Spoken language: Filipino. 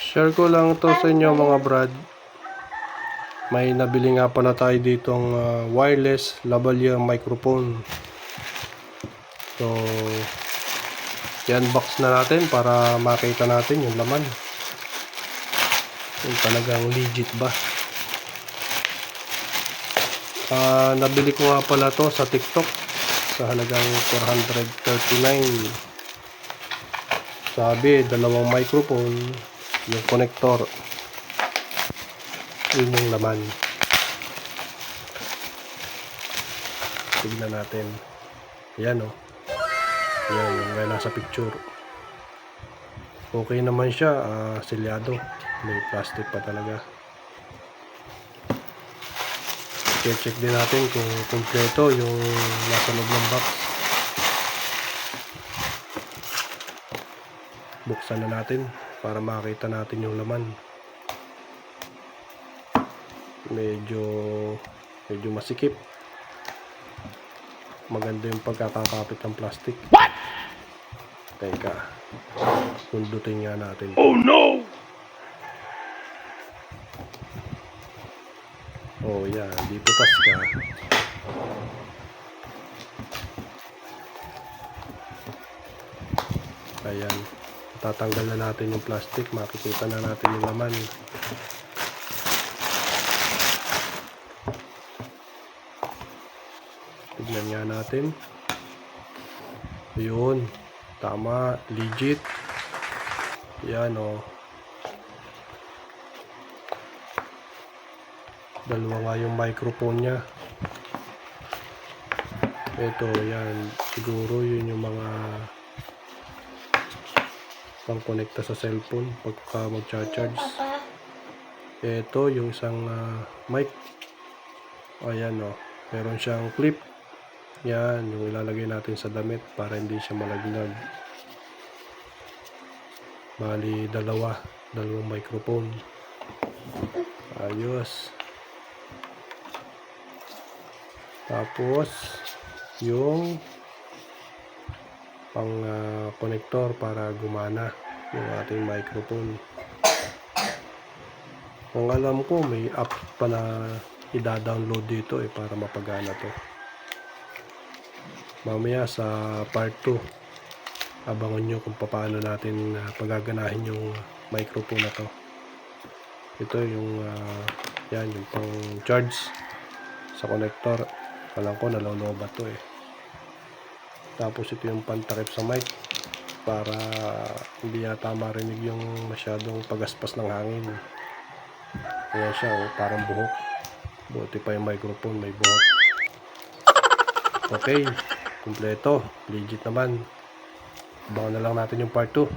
Share ko lang to sa inyo mga brad. May nabili nga pala tayo ditong wireless lavalier microphone. So, i-unbox na natin para makita natin yung laman. Yung talagang legit ba. Nabili ko nga pala to sa TikTok sa halagang 439. Sabi, dalawang microphone, yung connector, yun yung laman. Tignan natin. Ayan o. Ayan yung may nasa picture. Okay naman siya. Selyado. May plastic pa talaga. Check din natin kung kumpleto yung nasa loob ng box. Buksan na natin para makita natin yung laman. Medyo masikip. Maganda yung pagkakakapit ng plastic. What? Teka. Sundutin nga natin. Oh no! Oh yan, di putas ka. Ayan. Tatanggal na natin yung plastic. Makikita na natin yung laman. Tignan nga natin. Yun. Tama. Legit. Yan o. Dalawa nga yung microphone nya. Ito, yan. Siguro yun yung mga pang-connecta sa cellphone pagka mag-charge. Ito, yung isang mic. Ayan o. Meron siyang clip. Yan, yung ilalagay natin sa damit para hindi siya malaglag. Bali, dalawang microphone. Ayos. Tapos, yung pang connector para gumana yung ating microphone. Kung alam ko, may app pa na i-download dito para mapagana to. Mamaya sa part 2, abangan nyo kung paano natin pagaganahin yung microphone na to. Ito yung yan, yung pang charge sa connector. Alam ko nalolobat to Tapos ito yung pantakip sa mic para hindi yata marinig yung masyadong pagaspas ng hangin. Kaya siya parang buhok. Buti pa yung microphone may buhok. Okay, kumpleto, legit naman. Abangan na lang natin yung part 2.